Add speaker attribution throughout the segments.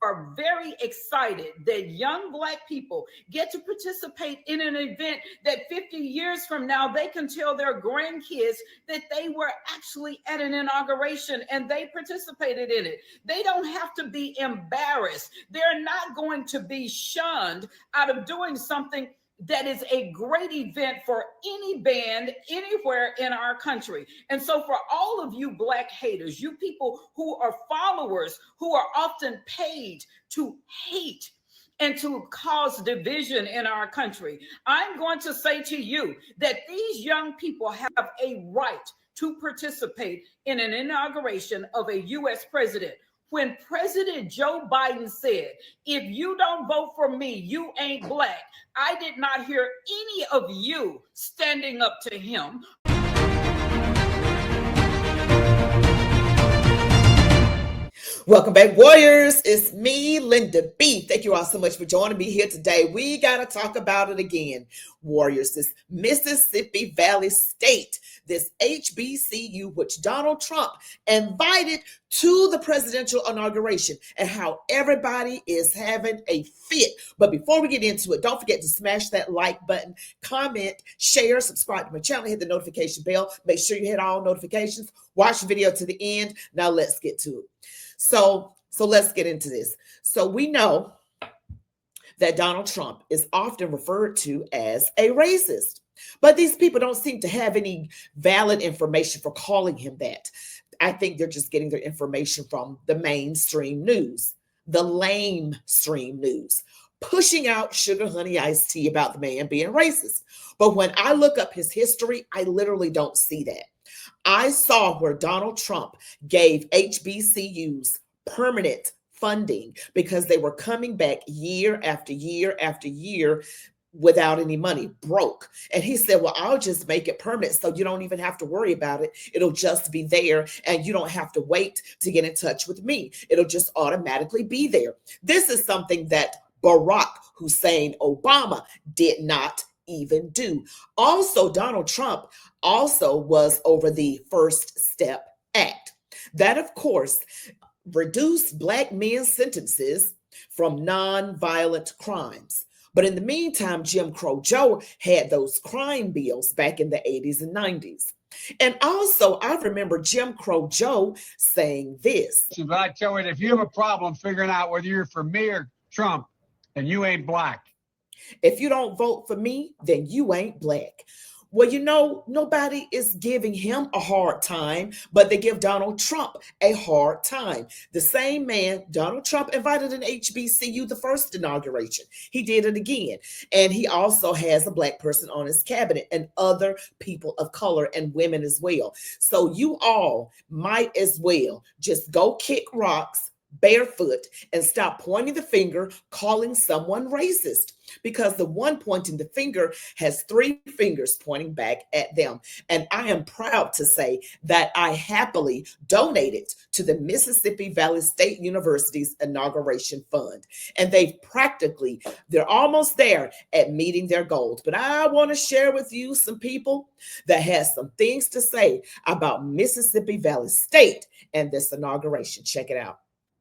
Speaker 1: are very excited that young Black people get to participate in an event that 50 years from now they can tell their grandkids that they were actually at an inauguration and they participated in it. They don't have to be embarrassed. They're not going to be shunned out of doing something that is a great event for any band anywhere in our country. And so for all of you Black haters, you people who are followers, who are often paid to hate and to cause division in our country, I'm going to say to you that these young people have a right to participate in an inauguration of a U.S. president. When President Joe Biden said, if you don't vote for me, you ain't Black, I did not hear any of you standing up to him.
Speaker 2: Welcome back, Warriors. It's me, Linda B. Thank you all so much for joining me here today. We got to talk about it again. Warriors, this Mississippi Valley State, this HBCU, which Donald Trump invited to the presidential inauguration, and how everybody is having a fit. But before we get into it, don't forget to smash that like button, comment, share, subscribe to my channel, hit the notification bell. Make sure you hit all notifications. Watch the video to the end. Now let's get to it. So let's get into this. So we know that Donald Trump is often referred to as a racist, but these people don't seem to have any valid information for calling him that. I think they're just getting their information from the mainstream news, the lamestream news, pushing out sugar honey iced tea about the man being racist. But when I look up his history, I literally don't see that. I saw where Donald Trump gave HBCUs permanent funding because they were coming back year after year after year without any money, broke. And he said, well, I'll just make it permanent so you don't even have to worry about it. It'll just be there and you don't have to wait to get in touch with me. It'll just automatically be there. This is something that Barack Hussein Obama did not even do. Also, Donald Trump also was over the First Step Act. That, of course, reduced Black men's sentences from nonviolent crimes. But in the meantime, Jim Crow Joe had those crime bills back in the 80s and 90s. And also, I remember Jim Crow Joe saying this.
Speaker 3: I tell you, if you have a problem figuring out whether you're for me or Trump, then you ain't Black.
Speaker 2: If you don't vote for me, then you ain't Black. Well, you know, nobody is giving him a hard time, but they give Donald Trump a hard time. The same man, Donald Trump, invited an HBCU the first inauguration. He did it again. And he also has a Black person on his cabinet and other people of color and women as well. So you all might as well just go kick rocks barefoot and stop pointing the finger, calling someone racist, because the one pointing the finger has three fingers pointing back at them. And I am proud to say that I happily donated to the Mississippi Valley State University's inauguration fund. And they're almost there at meeting their goals. But I want to share with you some people that has some things to say about Mississippi Valley State and this inauguration. Check it out.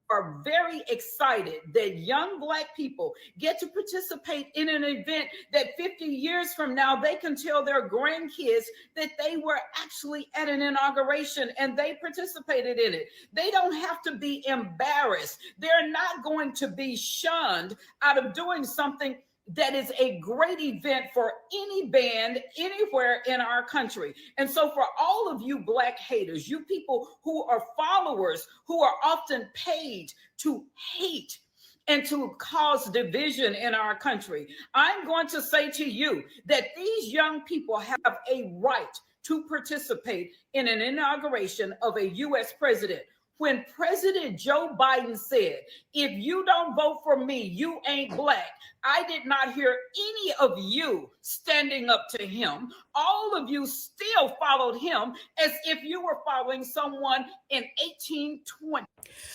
Speaker 1: Are very excited that young Black people get to participate in an event that 50 years from now they can tell their grandkids that they were actually at an inauguration and they participated in it. They don't have to be embarrassed. They're not going to be shunned out of doing something that is a great event for any band anywhere in our country. And so for all of you Black haters, you people who are followers, who are often paid to hate and to cause division in our country, I'm going to say to you that these young people have a right to participate in an inauguration of a U.S. president. When President Joe Biden said, if you don't vote for me, you ain't Black, I did not hear any of you standing up to him. All of you still followed him as if you were following someone in 1820.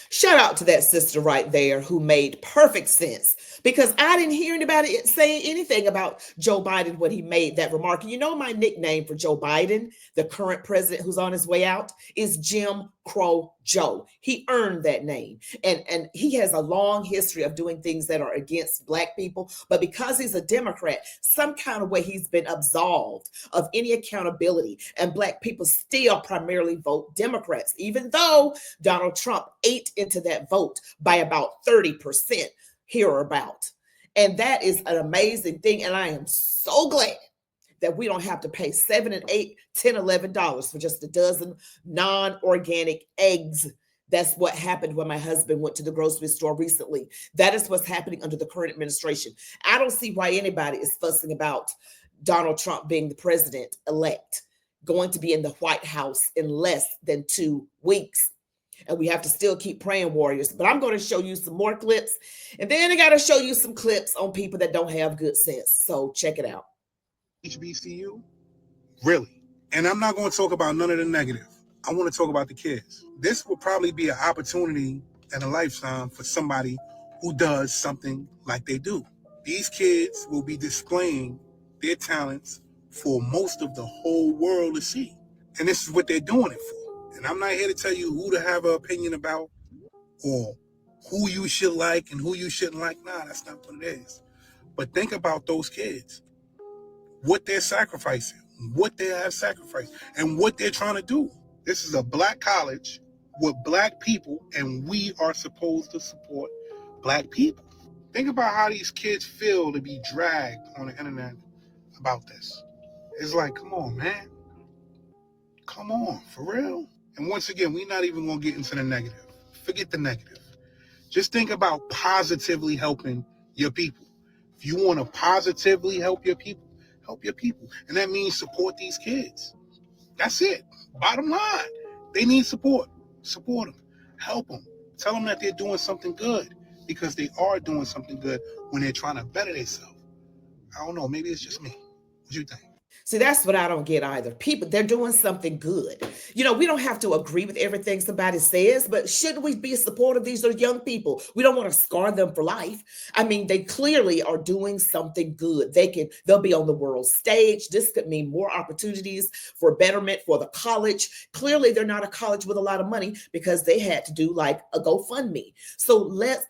Speaker 2: Shout out to that sister right there who made perfect sense, because I didn't hear anybody saying anything about Joe Biden when he made that remark. And you know, my nickname for Joe Biden, the current president who's on his way out, is Jim Crow Joe. He earned that name. And he has a long history of doing things that are against Black people. But because he's a Democrat, some kind of way he's been absolved of any accountability. And Black people still primarily vote Democrats, even though Donald Trump ate into that vote by about 30% here or about. And that is an amazing thing. And I am so glad that we don't have to pay $7 and $8, $10, $11 for just a dozen non-organic eggs. That's what happened when my husband went to the grocery store recently. That is what's happening under the current administration. I don't see why anybody is fussing about Donald Trump being the president-elect, going to be in the White House in less than 2 weeks. And we have to still keep praying, warriors. But I'm going to show you some more clips. And then I got to show you some clips on people that don't have good sense. So check it out.
Speaker 4: HBCU? Really? And I'm not going to talk about none of the negative. I want to talk about the kids. This will probably be an opportunity and a lifetime for somebody who does something like they do. These kids will be displaying their talents for most of the whole world to see. And this is what they're doing it for. And I'm not here to tell you who to have an opinion about or who you should like and who you shouldn't like. Nah, that's not what it is. But think about those kids, what they're sacrificing, what they have sacrificed, and what they're trying to do. This is a Black college with Black people, and we are supposed to support Black people. Think about how these kids feel to be dragged on the internet about this. It's like, come on, man. Come on, for real? And once again, we're not even going to get into the negative. Forget the negative. Just think about positively helping your people. If you want to positively help your people, help your people. And that means support these kids. That's it. Bottom line. They need support. Support them. Help them. Tell them that they're doing something good, because they are doing something good when they're trying to better themselves. I don't know. Maybe it's just me. What do you think?
Speaker 2: See, that's what I don't get either. People, they're doing something good. You know, we don't have to agree with everything somebody says, but shouldn't we be supportive? These are young people. We don't want to scar them for life. I mean, they clearly are doing something good. They'll be on the world stage. This could mean more opportunities for betterment for the college. Clearly, they're not a college with a lot of money because they had to do like a GoFundMe.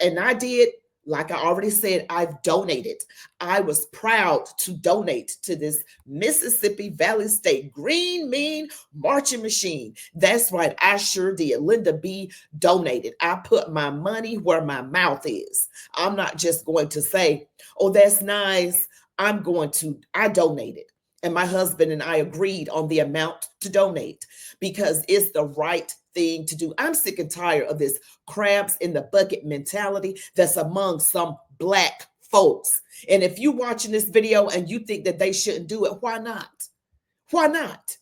Speaker 2: And I did. Like I already said, I've donated. I was proud to donate to this Mississippi Valley State Green Mean Marching Machine. That's right, I sure did. Linda B donated. I put my money where my mouth is. I'm not just going to say, oh, that's nice. I donated. And my husband and I agreed on the amount to donate because it's the right thing to do. I'm sick and tired of this crabs in the bucket mentality that's among some Black folks. And if you're watching this video and you think that they shouldn't do it, why not? Why not?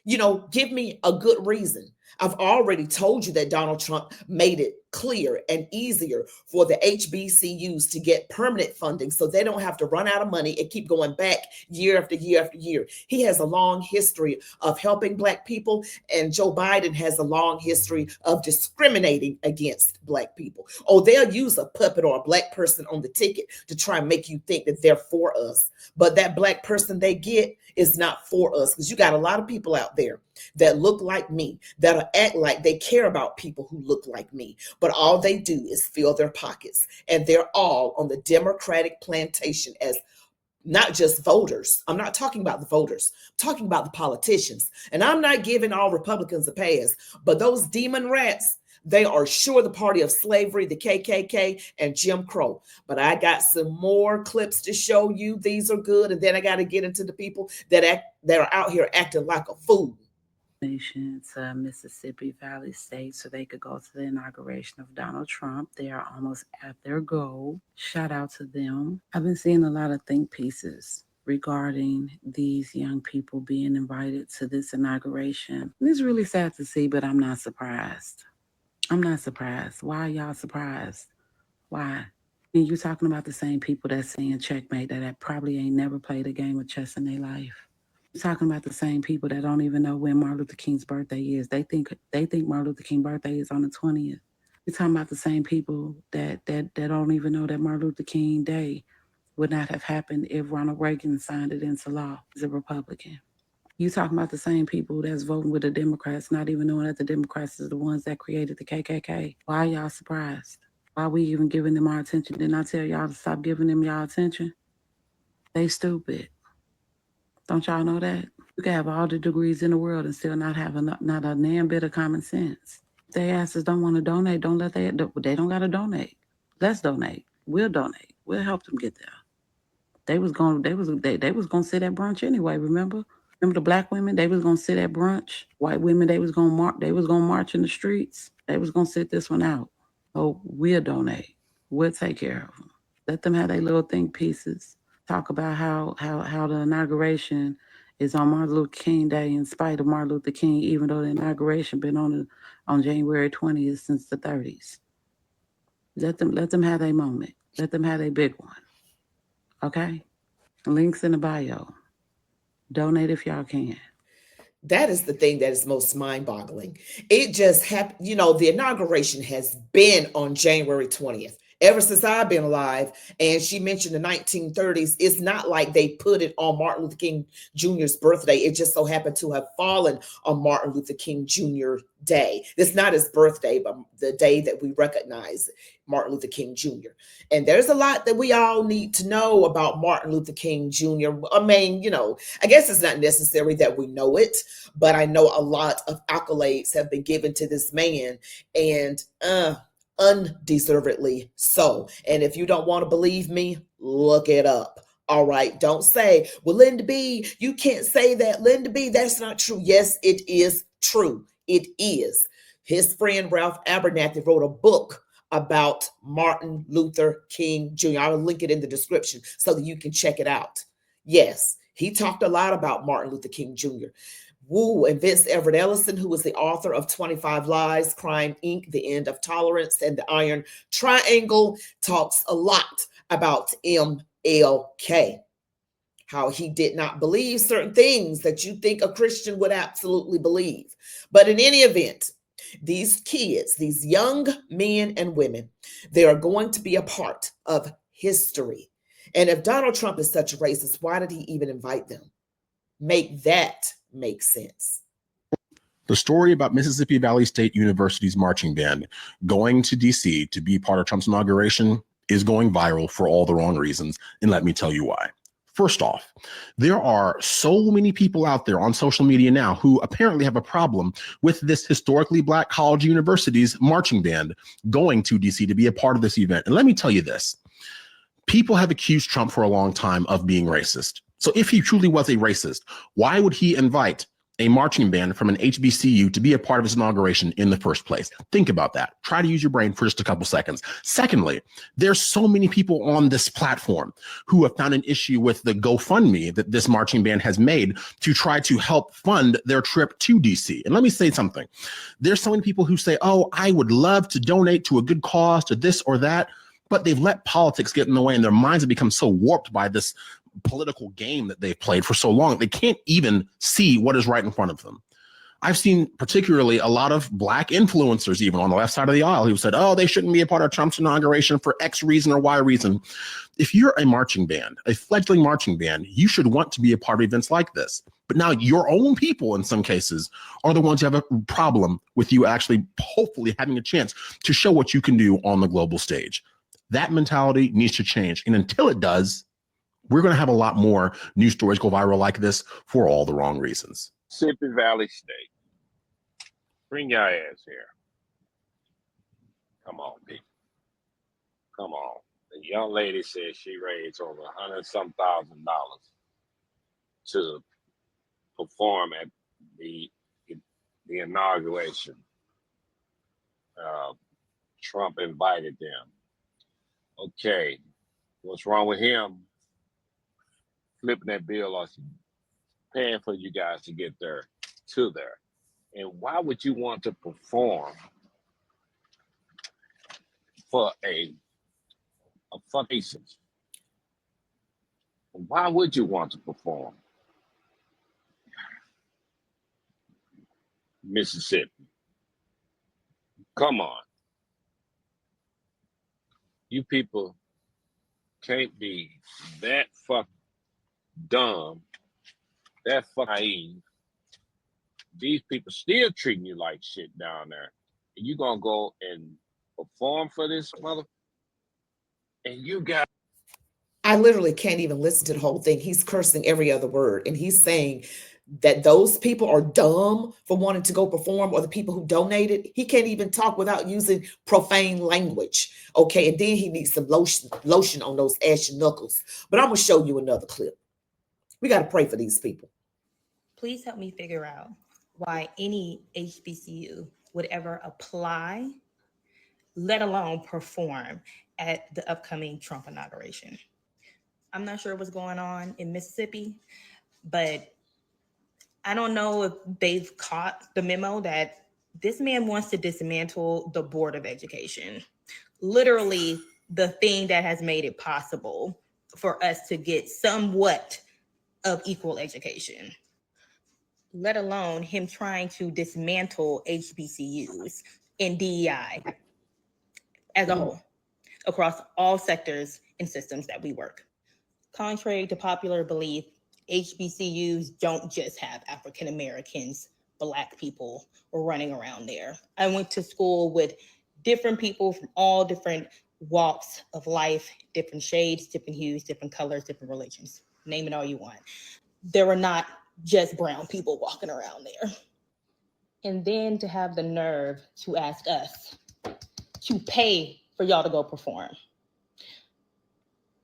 Speaker 2: You know, give me a good reason. I've already told you that Donald Trump made it clear and easier for the HBCUs to get permanent funding so they don't have to run out of money and keep going back year after year after year. He has a long history of helping Black people, and Joe Biden has a long history of discriminating against Black people. Oh, they'll use a puppet or a Black person on the ticket to try and make you think that they're for us. But that Black person they get is not for us, because you got a lot of people out there that look like me, that'll act like they care about people who look like me, but all they do is fill their pockets, and they're all on the Democratic plantation as not just voters. I'm not talking about the voters. I'm talking about the politicians. And I'm not giving all Republicans a pass, but those demon rats, they are sure the party of slavery, the KKK, and Jim Crow. But I got some more clips to show you. These are good. And then I got to get into the people that are out here acting like a fool.
Speaker 5: To Mississippi Valley State so they could go to the inauguration of Donald Trump. They are almost at their goal. Shout out to them. I've been seeing a lot of think pieces regarding these young people being invited to this inauguration. And it's really sad to see, but I'm not surprised. I'm not surprised. Why are y'all surprised? Why? And you talking about the same people that's saying checkmate that probably ain't never played a game of chess in their life. You're talking about the same people that don't even know when Martin Luther King's birthday is. They think Martin Luther King's birthday is on the 20th. You're talking about the same people that don't even know that Martin Luther King Day would not have happened if Ronald Reagan signed it into law as a Republican. You talking about the same people that's voting with the Democrats, not even knowing that the Democrats is the ones that created the KKK. Why y'all surprised? Why we even giving them our attention? Didn't I tell y'all to stop giving them y'all attention? They stupid. Don't y'all know that? You can have all the degrees in the world and still not have not a damn bit of common sense. If they asses don't want to donate, they don't gotta donate. Let's donate. We'll donate. We'll help them get there. They was gonna sit at brunch anyway, remember? Remember the black women? They was gonna sit at brunch. White women, they was gonna march in the streets. They was gonna sit this one out. Oh, we'll donate. We'll take care of them. Let them have their little think pieces. Talk about how the inauguration is on Martin Luther King Day in spite of Martin Luther King, even though the inauguration been on January 20th since the 30s. Let them have their moment. Let them have their big one. Okay? Links in the bio. Donate if y'all can.
Speaker 2: That is the thing that is most mind-boggling. It just happened, the inauguration has been on January 20th. Ever since I've been alive, and she mentioned the 1930s, it's not like they put it on Martin Luther King Jr.'s birthday. It just so happened to have fallen on Martin Luther King Jr. Day. It's not his birthday, but the day that we recognize Martin Luther King Jr. And there's a lot that we all need to know about Martin Luther King Jr. I mean, I guess it's not necessary that we know it, but I know a lot of accolades have been given to this man, and undeservedly so. And if you don't want to believe me, look it up. All right. Don't say, well, Linda B, you can't say that. Linda B, that's not true. Yes, it is true. It is. His friend Ralph Abernathy wrote a book about Martin Luther King Jr. I will link it in the description so that you can check it out. Yes, he talked a lot about Martin Luther King Jr. Wu and Vince Everett Ellison, who was the author of 25 Lies, Crime, Inc., The End of Tolerance, and The Iron Triangle, talks a lot about MLK, how he did not believe certain things that you think a Christian would absolutely believe. But in any event, these kids, these young men and women, they are going to be a part of history. And if Donald Trump is such a racist, why did he even invite them? Make that make sense.
Speaker 6: The story about Mississippi Valley State University's marching band going to DC to be part of Trump's inauguration is going viral for all the wrong reasons. And let me tell you why. First off, there are so many people out there on social media now who apparently have a problem with this historically black college university's marching band going to DC to be a part of this event. And let me tell you this. People have accused Trump for a long time of being racist. So if he truly was a racist, why would he invite a marching band from an HBCU to be a part of his inauguration in the first place? Think about that. Try to use your brain for just a couple seconds. Secondly, there's so many people on this platform who have found an issue with the GoFundMe that this marching band has made to try to help fund their trip to DC. And let me say something. There's so many people who say, oh, I would love to donate to a good cause, to this or that, but they've let politics get in the way and their minds have become so warped by this political game that they've played for so long, they can't even see what is right in front of them. I've seen particularly a lot of black influencers, even on the left side of the aisle, who said, oh, they shouldn't be a part of Trump's inauguration for X reason or Y reason. If you're a marching band, a fledgling marching band, you should want to be a part of events like this. But now your own people, in some cases, are the ones who have a problem with you actually hopefully having a chance to show what you can do on the global stage. That mentality needs to change. And until it does, we're going to have a lot more news stories go viral like this for all the wrong reasons.
Speaker 7: Mississippi Valley State. Bring your ass here. Come on, people. Come on. The young lady said she raised over $100,000 to perform at the inauguration. Trump invited them. Okay, what's wrong with him flipping that bill or paying for you guys to get there? And why would you want to perform for a of faces. Why would you want to perform? Mississippi. Come on. You people can't be that fucking dumb, that fucking naive. These people still treating you like shit down there. And you gonna go and perform for this mother? And you got...
Speaker 2: I literally can't even listen to the whole thing. He's cursing every other word. And he's saying that those people are dumb for wanting to go perform, or the people who donated. He can't even talk without using profane language. Okay. And then he needs some lotion on those ashy knuckles. But I'm going to show you another clip. We got to pray for these people.
Speaker 8: Please help me figure out why any HBCU would ever apply, let alone perform at the upcoming Trump inauguration. I'm not sure what's going on in Mississippi, but I don't know if they've caught the memo that this man wants to dismantle the Board of Education. Literally the thing that has made it possible for us to get somewhat of equal education, let alone him trying to dismantle HBCUs and DEI as a whole across all sectors and systems that we work. Contrary to popular belief, HBCUs don't just have African Americans, Black people running around there. I went to school with different people from all different walks of life, different shades, different hues, different colors, different religions. Name it all you want. There were not just brown people walking around there. And then to have the nerve to ask us to pay for y'all to go perform.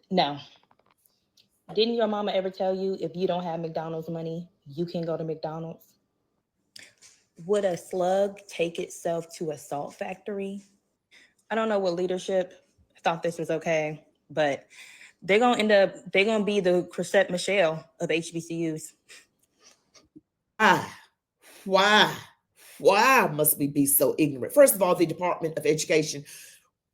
Speaker 8: No. Didn't your mama ever tell you if you don't have McDonald's money, you can go to McDonald's? Would a slug take itself to a salt factory? I don't know what leadership thought this was okay, but they're going to be the Cashapp Michelle of HBCUs.
Speaker 2: Why must we be so ignorant? First of all, the Department of Education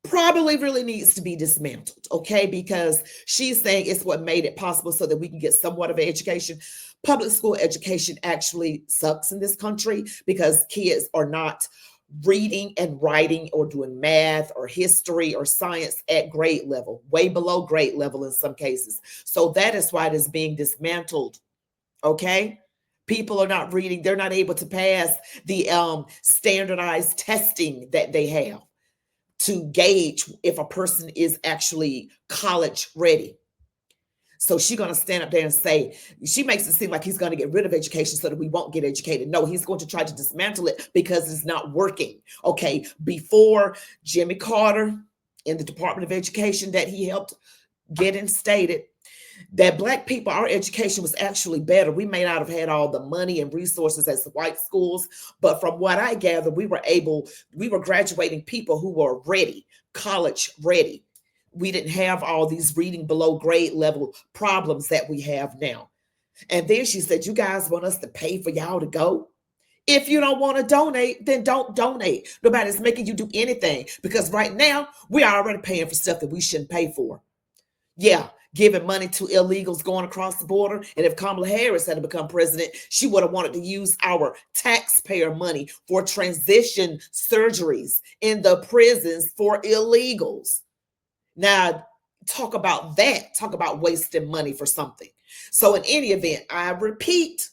Speaker 2: probably really needs to be dismantled, okay? Because she's saying it's what made it possible so that we can get somewhat of an education. Public school education actually sucks in this country because kids are not reading and writing or doing math or history or science at grade level, way below grade level in some cases. So that is why it is being dismantled, okay? People are not reading. They're not able to pass the standardized testing that they have to gauge if a person is actually college ready. So she's going to stand up there and say, she makes it seem like he's going to get rid of education so that we won't get educated. No, he's going to try to dismantle it because it's not working. Okay, before Jimmy Carter in the Department of Education that he helped get instated, that Black people, our education was actually better. We may not have had all the money and resources as the white schools, but from what I gather, we were graduating people who were ready, college ready. We didn't have all these reading below grade level problems that we have now. And then she said, you guys want us to pay for y'all to go? If you don't want to donate, then don't donate. Nobody's making you do anything because right now we are already paying for stuff that we shouldn't pay for. Yeah, giving money to illegals going across the border. And if Kamala Harris had become president, she would have wanted to use our taxpayer money for transition surgeries in the prisons for illegals. Now, talk about that. Talk about wasting money for something. So in any event, I repeat,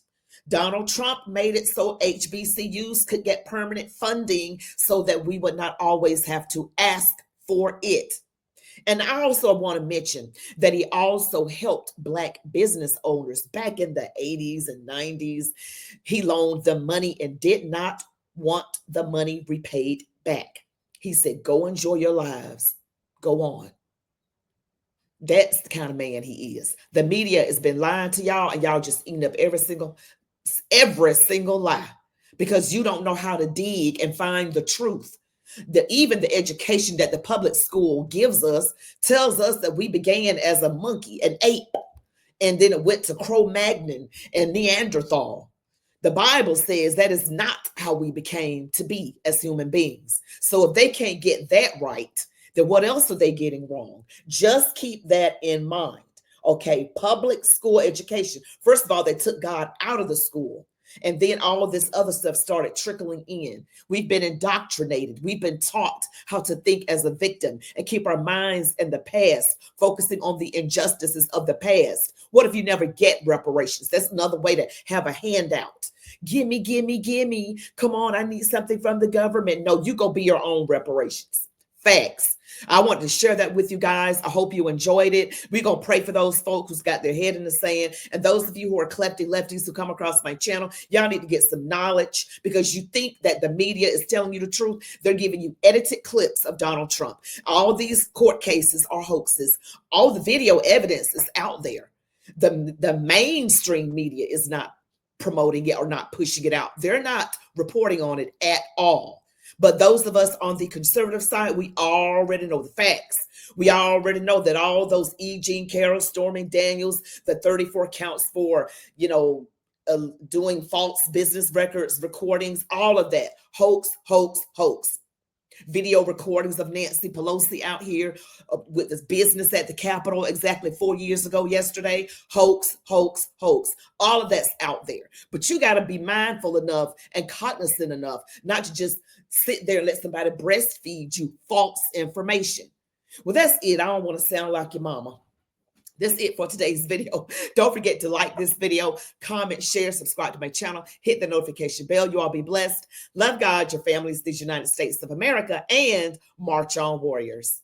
Speaker 2: Donald Trump made it so HBCUs could get permanent funding so that we would not always have to ask for it. And I also want to mention that he also helped Black business owners back in the 80s and 90s. He loaned them money and did not want the money repaid back. He said, go enjoy your lives. Go on. That's the kind of man he is. The media has been lying to y'all and y'all just eating up every single lie because you don't know how to dig and find the truth. Even the education that the public school gives us tells us that we began as a monkey, an ape, and then it went to Cro-Magnon and Neanderthal. The Bible says that is not how we became to be as human beings. So if they can't get that right, then what else are they getting wrong? Just keep that in mind. Okay, public school education. First of all, they took God out of the school. And then all of this other stuff started trickling in. We've been indoctrinated. We've been taught how to think as a victim and keep our minds in the past, focusing on the injustices of the past. What if you never get reparations? That's another way to have a handout. Gimme, gimme, gimme. Come on, I need something from the government. No, you go be your own reparations. Facts. I want to share that with you guys. I hope you enjoyed it. We're going to pray for those folks who's got their head in the sand. And those of you who are klepty lefties who come across my channel, y'all need to get some knowledge, because you think that the media is telling you the truth. They're giving you edited clips of Donald Trump. All these court cases are hoaxes. All the video evidence is out there. The mainstream media is not promoting it or not pushing it out. They're not reporting on it at all. But those of us on the conservative side, we already know the facts. We already know that all those E. Jean Carroll, Stormy Daniels, the 34 counts for, doing false business records, recordings, all of that. Hoax, hoax, hoax. Video recordings of Nancy Pelosi out here with this business at the Capitol exactly 4 years ago yesterday. Hoax, hoax, hoax. All of that's out there. But you got to be mindful enough and cognizant enough not to just sit there and let somebody breastfeed you false information. Well, that's it. I don't want to sound like your mama. That's it for today's video. Don't forget to like this video, comment, share, subscribe to my channel, hit the notification bell. You all be blessed. Love God, your families, these United States of America, and march on, warriors.